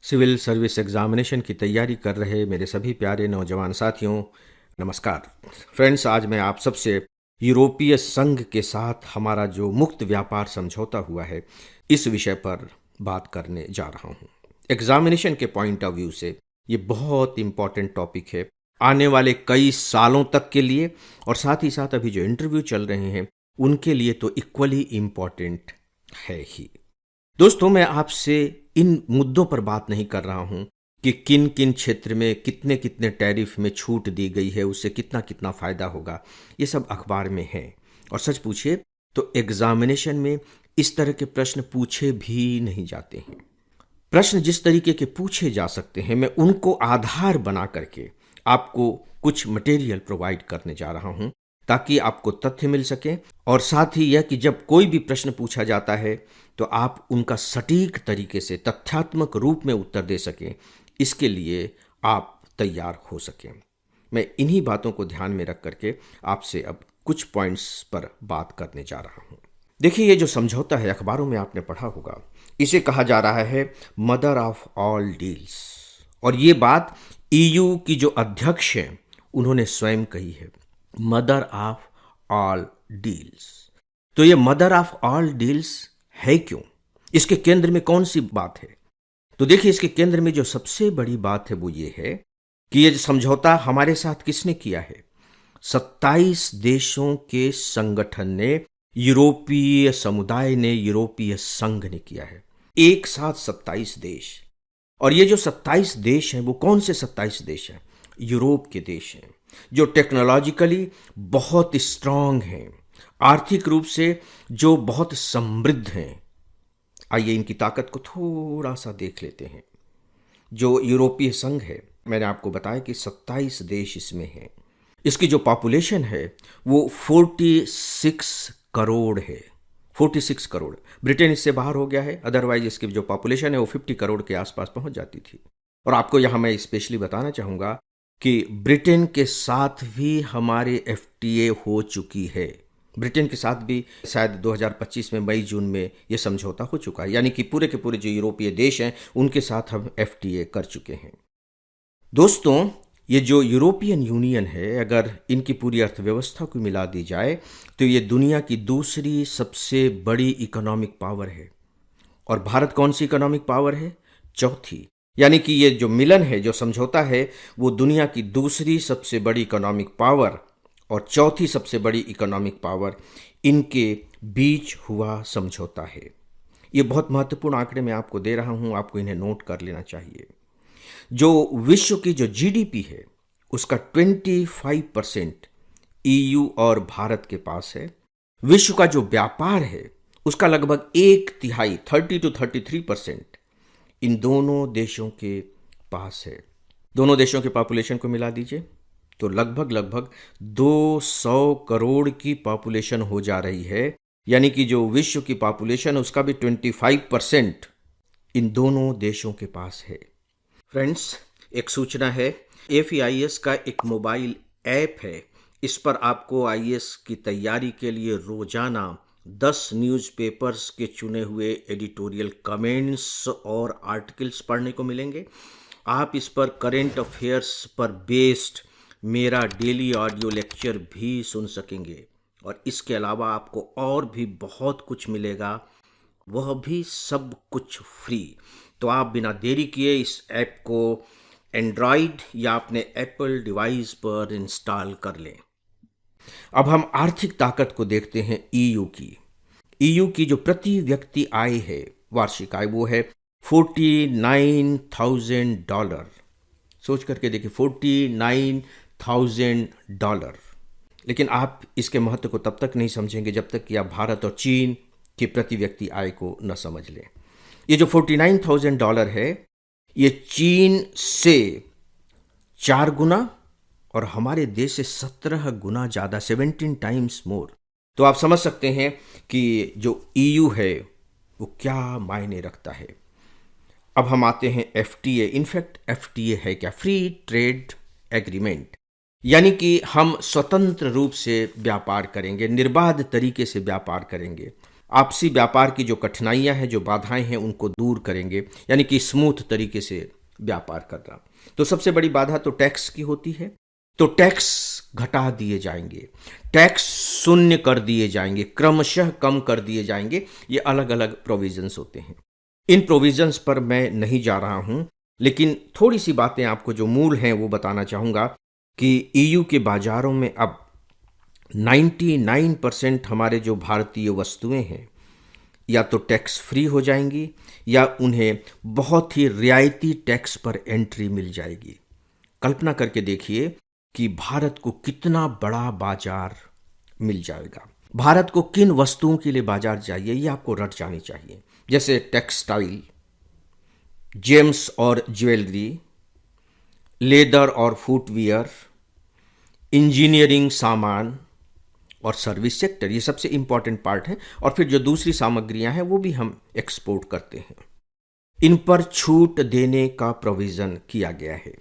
Civil service examination की तैयारी कर रहे मेरे सभी प्यारे नौजवान साथियों, नमस्कार। फ्रेंड्स, आज मैं आप सबसे यूरोपीय संघ के साथ हमारा जो मुक्त व्यापार समझौता हुआ है, इस विषय पर बात करने जा रहा हूँ। एग्जामिनेशन के पॉइंट ऑफ व्यू से ये बहुत इम्पॉर्टेंट टॉपिक है आने वाले कई सालों तक के लिए, और साथ ही साथ अभी जो इंटरव्यू चल रहे हैं उनके लिए तो इक्वली इम्पॉर्टेंट है ही। दोस्तों, मैं आपसे इन मुद्दों पर बात नहीं कर रहा हूं कि किन किन क्षेत्र में कितने कितने टैरिफ में छूट दी गई है, उससे कितना कितना फायदा होगा। ये सब अखबार में है, और सच पूछिए तो एग्जामिनेशन में इस तरह के प्रश्न पूछे भी नहीं जाते हैं। प्रश्न जिस तरीके के पूछे जा सकते हैं, मैं उनको आधार बना करके आपको कुछ मटेरियल प्रोवाइड करने जा रहा हूं, ताकि आपको तथ्य मिल सके, और साथ ही यह कि जब कोई भी प्रश्न पूछा जाता है तो आप उनका सटीक तरीके से तथ्यात्मक रूप में उत्तर दे सकें। इसके लिए आप तैयार हो सकें। मैं इन्हीं बातों को ध्यान में रख करके आपसे अब कुछ पॉइंट्स पर बात करने जा रहा हूं। देखिए, ये जो समझौता है, अखबारों में आपने पढ़ा होगा, इसे कहा जा रहा है मदर ऑफ ऑल डील्स, और ये बात ईयू की जो अध्यक्ष हैं उन्होंने स्वयं कही है, मदर ऑफ ऑल डील्स। तो ये मदर ऑफ ऑल डील्स है क्यों? इसके केंद्र में कौन सी बात है? तो देखिए, इसके केंद्र में जो सबसे बड़ी बात है वो ये है कि ये समझौता हमारे साथ किसने किया है? 27 देशों के संगठन ने, यूरोपीय समुदाय ने, यूरोपीय संघ ने किया है। एक साथ 27 देश। और ये जो 27 देश हैं वो कौन से 27 देश हैं? यूरोप के देश हैं, जो टेक्नोलॉजिकली बहुत स्ट्रांग हैं, आर्थिक रूप से जो बहुत समृद्ध हैं। आइए इनकी ताकत को थोड़ा सा देख लेते हैं। जो यूरोपीय संघ है, मैंने आपको बताया कि 27 देश इसमें हैं। इसकी जो पॉपुलेशन है वो 46 करोड़ है। 46 करोड़। ब्रिटेन इससे बाहर हो गया है, अदरवाइज इसकी जो पॉपुलेशन है वो 50 करोड़ के आसपास पहुंच जाती थी। और आपको यहां मैं स्पेशली बताना चाहूंगा कि ब्रिटेन के साथ भी हमारे एफटीए हो चुकी है। ब्रिटेन के साथ भी शायद 2025 में मई जून में यह समझौता हो चुका है, यानी कि पूरे के पूरे जो यूरोपीय देश हैं उनके साथ हम एफटीए कर चुके हैं। दोस्तों, ये जो यूरोपियन यूनियन है, अगर इनकी पूरी अर्थव्यवस्था को मिला दी जाए तो ये दुनिया की दूसरी सबसे बड़ी इकोनॉमिक पावर है। और भारत कौन सी इकोनॉमिक पावर है? चौथी। यानी कि ये जो मिलन है, जो समझौता है, वो दुनिया की दूसरी सबसे बड़ी इकोनॉमिक पावर और चौथी सबसे बड़ी इकोनॉमिक पावर, इनके बीच हुआ समझौता है। ये बहुत महत्वपूर्ण आंकड़े मैं आपको दे रहा हूं, आपको इन्हें नोट कर लेना चाहिए। जो विश्व की जो जीडीपी है उसका 25% ईयू और भारत के पास है। विश्व का जो व्यापार है उसका लगभग 1/3, 30 to 33% इन दोनों देशों के पास है। दोनों देशों के पॉपुलेशन को मिला दीजिए तो लगभग 200 करोड़ की पॉपुलेशन हो जा रही है। यानी कि जो विश्व की पॉपुलेशन उसका भी 25% इन दोनों देशों के पास है। फ्रेंड्स, एक सूचना है, एफईआईएस का एक मोबाइल ऐप है। इस पर आपको आईएएस की तैयारी के लिए रोजाना 10 न्यूज़पेपर्स के चुने हुए एडिटोरियल कमेंट्स और आर्टिकल्स पढ़ने को मिलेंगे। आप इस पर करेंट अफेयर्स पर बेस्ड मेरा डेली ऑडियो लेक्चर भी सुन सकेंगे, और इसके अलावा आपको और भी बहुत कुछ मिलेगा, वह भी सब कुछ फ्री। तो आप बिना देरी किए इस ऐप को एंड्रॉयड या अपने एप्पल डिवाइस पर इंस्टॉल कर लें। अब हम आर्थिक ताकत को देखते हैं ईयू की। ईयू की जो प्रति व्यक्ति आय है, वार्षिक आय, वो है $49,000। सोच करके देखिए, $49,000। लेकिन आप इसके महत्व को तब तक नहीं समझेंगे जब तक कि आप भारत और चीन की प्रति व्यक्ति आय को न समझ लें। ये जो $49,000 है, ये चीन से 4 गुना और हमारे देश से 17 गुना ज़्यादा, 17 टाइम्स मोर। तो आप समझ सकते हैं कि जो ईयू है वो क्या मायने रखता है। अब हम आते हैं एफटीए। इनफैक्ट एफटीए है क्या? Free trade agreement. यानी कि हम स्वतंत्र रूप से व्यापार करेंगे, निर्बाध तरीके से व्यापार करेंगे। आपसी व्यापार की जो कठिनाइयां हैं, जो बाधाएं हैं, उनको दूर करेंगे, यानी कि स्मूथ तरीके से व्यापार करना। तो सबसे बड़ी बाधा तो टैक्स की होती है। तो टैक्स घटा दिए जाएंगे, टैक्स शून्य कर दिए जाएंगे, क्रमशः कम कर दिए जाएंगे। ये अलग अलग प्रोविजंस होते हैं। इन प्रोविजंस पर मैं नहीं जा रहा हूं, लेकिन थोड़ी सी बातें आपको जो मूल हैं वो बताना चाहूंगा कि ईयू के बाजारों में अब 99% हमारे जो भारतीय वस्तुएं हैं या तो टैक्स फ्री हो जाएंगी या उन्हें बहुत ही रियायती टैक्स पर एंट्री मिल जाएगी। कल्पना करके देखिए कि भारत को कितना बड़ा बाजार मिल जाएगा। भारत को किन वस्तुओं के लिए बाजार चाहिए ये आपको रट जानी चाहिए, जैसे टेक्सटाइल, जेम्स और ज्वेलरी, लेदर और फुटवियर, इंजीनियरिंग सामान और सर्विस सेक्टर। ये सबसे इंपॉर्टेंट पार्ट है। और फिर जो दूसरी सामग्रियां हैं वो भी हम एक्सपोर्ट करते हैं। इन पर छूट देने का प्रोविजन किया गया है।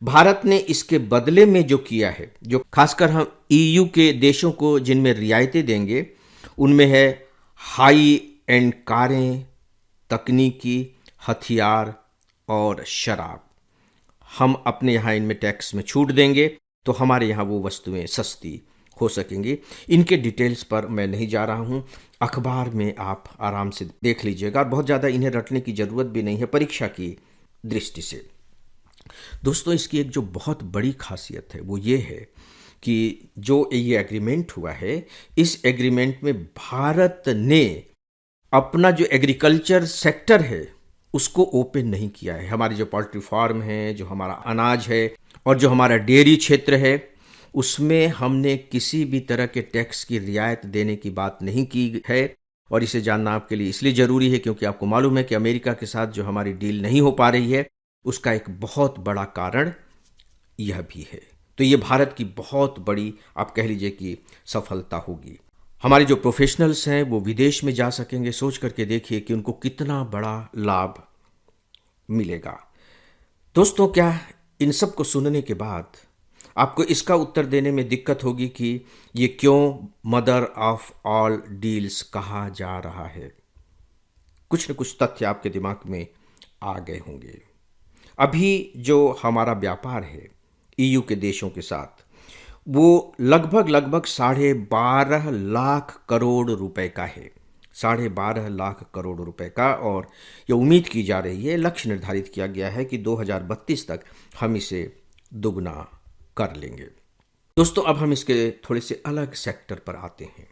भारत ने इसके बदले में जो किया है, जो खासकर हम ईयू के देशों को जिनमें रियायतें देंगे, उनमें है हाई एंड कारें, तकनीकी, हथियार और शराब। हम अपने यहाँ इनमें टैक्स में छूट देंगे तो हमारे यहाँ वो वस्तुएं सस्ती हो सकेंगी। इनके डिटेल्स पर मैं नहीं जा रहा हूँ, अखबार में आप आराम से देख लीजिएगा और बहुत ज़्यादा इन्हें रटने की ज़रूरत भी नहीं है परीक्षा की दृष्टि से। दोस्तों, इसकी एक जो बहुत बड़ी खासियत है वो ये है कि जो ये एग्रीमेंट हुआ है, इस एग्रीमेंट में भारत ने अपना जो एग्रीकल्चर सेक्टर है उसको ओपन नहीं किया है। हमारी जो पोल्ट्री फार्म है, जो हमारा अनाज है और जो हमारा डेयरी क्षेत्र है, उसमें हमने किसी भी तरह के टैक्स की रियायत देने की बात नहीं की है। और इसे जानना आपके लिए इसलिए ज़रूरी है क्योंकि आपको मालूम है कि अमेरिका के साथ जो हमारी डील नहीं हो पा रही है उसका एक बहुत बड़ा कारण यह भी है। तो ये भारत की बहुत बड़ी, आप कह लीजिए कि सफलता होगी। हमारे जो प्रोफेशनल्स हैं वो विदेश में जा सकेंगे। सोच करके देखिए कि उनको कितना बड़ा लाभ मिलेगा। दोस्तों, क्या इन सब को सुनने के बाद आपको इसका उत्तर देने में दिक्कत होगी कि ये क्यों मदर ऑफ ऑल डील्स कहा जा रहा है? कुछ न कुछ तथ्य आपके दिमाग में आ गए होंगे। अभी जो हमारा व्यापार है ईयू के देशों के साथ, वो लगभग 12.5 लाख करोड़ रुपए का है। 12.5 लाख करोड़ रुपए का। और ये उम्मीद की जा रही है, लक्ष्य निर्धारित किया गया है कि 2032 तक हम इसे दुगना कर लेंगे। दोस्तों, अब हम इसके थोड़े से अलग सेक्टर पर आते हैं।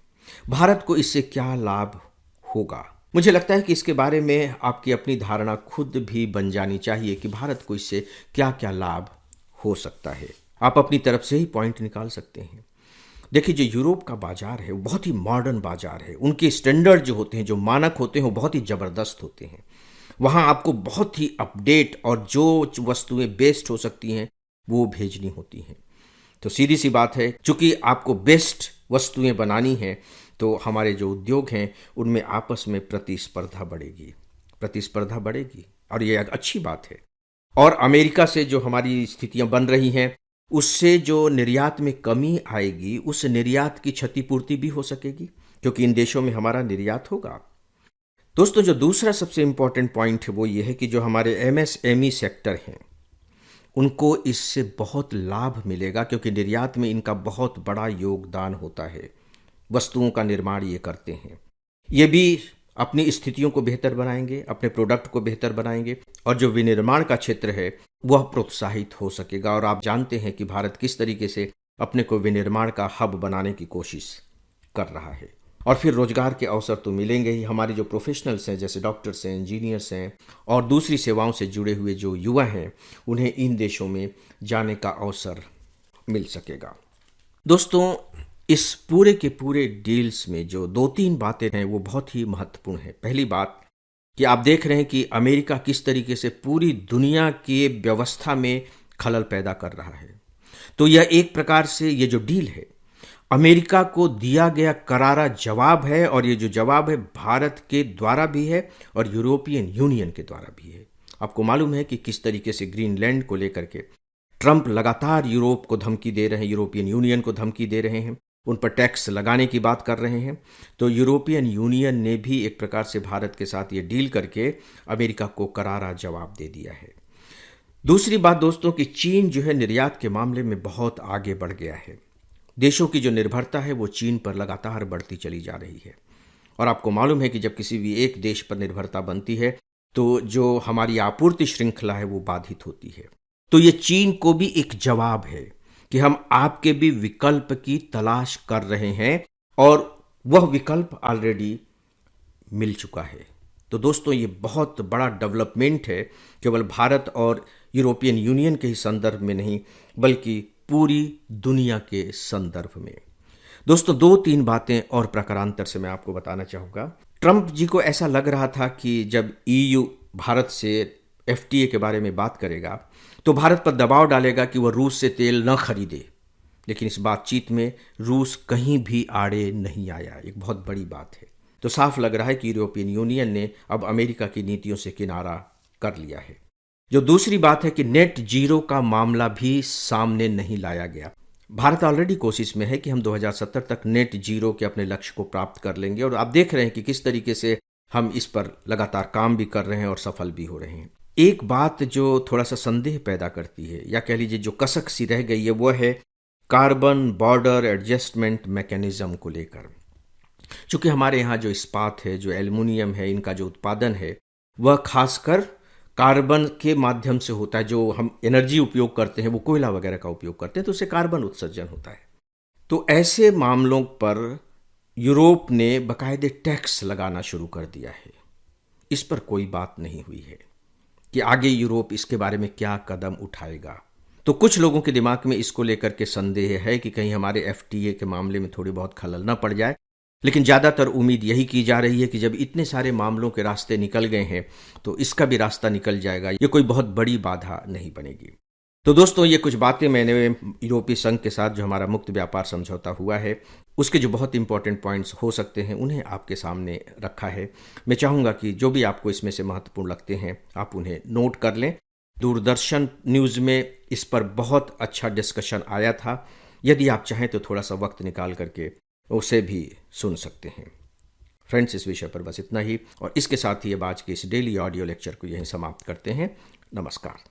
भारत को इससे क्या लाभ होगा? मुझे लगता है कि इसके बारे में आपकी अपनी धारणा खुद भी बन जानी चाहिए कि भारत को इससे क्या क्या लाभ हो सकता है। आप अपनी तरफ से ही पॉइंट निकाल सकते हैं। देखिए, जो यूरोप का बाजार है वो बहुत ही मॉडर्न बाजार है। उनके स्टैंडर्ड जो होते हैं, जो मानक होते हैं, वो बहुत ही ज़बरदस्त होते हैं। वहाँ आपको बहुत ही अपडेट और जो वस्तुएं बेस्ट हो सकती हैं वो भेजनी होती हैं। तो सीधी सी बात है, चूंकि आपको बेस्ट वस्तुएं बनानी हैं तो हमारे जो उद्योग हैं उनमें आपस में प्रतिस्पर्धा बढ़ेगी और ये एक अच्छी बात है। और अमेरिका से जो हमारी स्थितियां बन रही हैं उससे जो निर्यात में कमी आएगी, उस निर्यात की क्षतिपूर्ति भी हो सकेगी क्योंकि इन देशों में हमारा निर्यात होगा। दोस्तों, जो दूसरा सबसे इंपॉर्टेंट पॉइंट है वो ये है कि जो हमारे एमएसएमई सेक्टर हैं उनको इससे बहुत लाभ मिलेगा क्योंकि निर्यात में इनका बहुत बड़ा योगदान होता है। वस्तुओं का निर्माण ये करते हैं। ये भी अपनी स्थितियों को बेहतर बनाएंगे, अपने प्रोडक्ट को बेहतर बनाएंगे और जो विनिर्माण का क्षेत्र है वह प्रोत्साहित हो सकेगा। और आप जानते हैं कि भारत किस तरीके से अपने को विनिर्माण का हब बनाने की कोशिश कर रहा है। और फिर रोजगार के अवसर तो मिलेंगे ही। हमारे जो प्रोफेशनल्स हैं, जैसे डॉक्टर्स हैं, इंजीनियर्स हैं और दूसरी सेवाओं से जुड़े हुए जो युवा हैं, उन्हें इन देशों में जाने का अवसर मिल सकेगा। दोस्तों, इस पूरे के पूरे डील्स में जो 2-3 बातें हैं वो बहुत ही महत्वपूर्ण है। पहली बात कि आप देख रहे हैं कि अमेरिका किस तरीके से पूरी दुनिया की व्यवस्था में खलल पैदा कर रहा है। तो यह एक प्रकार से ये जो डील है अमेरिका को दिया गया करारा जवाब है। और ये जो जवाब है भारत के द्वारा भी है और यूरोपियन यूनियन के द्वारा भी है। आपको मालूम है कि किस तरीके से ग्रीनलैंड को लेकर के ट्रंप लगातार यूरोप को धमकी दे रहे हैं, यूरोपियन यूनियन को धमकी दे रहे हैं। उन पर टैक्स लगाने की बात कर रहे हैं। तो यूरोपियन यूनियन ने भी एक प्रकार से भारत के साथ ये डील करके अमेरिका को करारा जवाब दे दिया है। दूसरी बात दोस्तों कि चीन जो है निर्यात के मामले में बहुत आगे बढ़ गया है। देशों की जो निर्भरता है वो चीन पर लगातार बढ़ती चली जा रही है। और आपको मालूम है कि जब किसी भी एक देश पर निर्भरता बनती है तो जो हमारी आपूर्ति श्रृंखला है वो बाधित होती है। तो ये चीन को भी एक जवाब है कि हम आपके भी विकल्प की तलाश कर रहे हैं और वह विकल्प ऑलरेडी मिल चुका है। तो दोस्तों ये बहुत बड़ा डेवलपमेंट है, केवल भारत और यूरोपियन यूनियन के ही संदर्भ में नहीं बल्कि पूरी दुनिया के संदर्भ में। दोस्तों 2-3 बातें और प्रकारांतर से मैं आपको बताना चाहूँगा। ट्रंप जी को ऐसा लग रहा था कि जब ईयू भारत से एफटीए के बारे में बात करेगा तो भारत पर दबाव डालेगा कि वह रूस से तेल न खरीदे, लेकिन इस बातचीत में रूस कहीं भी आड़े नहीं आया। एक बहुत बड़ी बात है। तो साफ लग रहा है कि यूरोपियन यूनियन ने अब अमेरिका की नीतियों से किनारा कर लिया है। जो दूसरी बात है कि नेट जीरो का मामला भी सामने नहीं लाया गया। भारत ऑलरेडी कोशिश में है कि हम 2070 तक नेट जीरो के अपने लक्ष्य को प्राप्त कर लेंगे और आप देख रहे हैं कि किस तरीके से हम इस पर लगातार काम भी कर रहे हैं और सफल भी हो रहे हैं। एक बात जो थोड़ा सा संदेह पैदा करती है या कह लीजिए जो कसक सी रह गई है वो है कार्बन बॉर्डर एडजस्टमेंट मैकेनिज्म को लेकर। चूंकि हमारे यहाँ जो इस्पात है, जो एल्युमिनियम है, इनका जो उत्पादन है वह खासकर कार्बन के माध्यम से होता है। जो हम एनर्जी उपयोग करते हैं वो कोयला वगैरह का उपयोग करते हैं तो उससे कार्बन उत्सर्जन होता है। तो ऐसे मामलों पर यूरोप ने बाकायदे टैक्स लगाना शुरू कर दिया है। इस पर कोई बात नहीं हुई है कि आगे यूरोप इसके बारे में क्या कदम उठाएगा। तो कुछ लोगों के दिमाग में इसको लेकर के संदेह है कि कहीं हमारे एफटीए के मामले में थोड़ी बहुत खलल न पड़ जाए, लेकिन ज़्यादातर उम्मीद यही की जा रही है कि जब इतने सारे मामलों के रास्ते निकल गए हैं तो इसका भी रास्ता निकल जाएगा। ये कोई बहुत बड़ी बाधा नहीं बनेगी। तो दोस्तों ये कुछ बातें मैंने यूरोपीय संघ के साथ जो हमारा मुक्त व्यापार समझौता हुआ है उसके जो बहुत इंपॉर्टेंट पॉइंट्स हो सकते हैं उन्हें आपके सामने रखा है। मैं चाहूँगा कि जो भी आपको इसमें से महत्वपूर्ण लगते हैं आप उन्हें नोट कर लें। दूरदर्शन न्यूज़ में इस पर बहुत अच्छा डिस्कशन आया था। यदि आप चाहें तो थोड़ा सा वक्त निकाल करके उसे भी सुन सकते हैं। फ्रेंड्स इस विषय पर बस इतना ही और इसके साथ ही अब आज के इस डेली ऑडियो लेक्चर को यहीं समाप्त करते हैं। नमस्कार।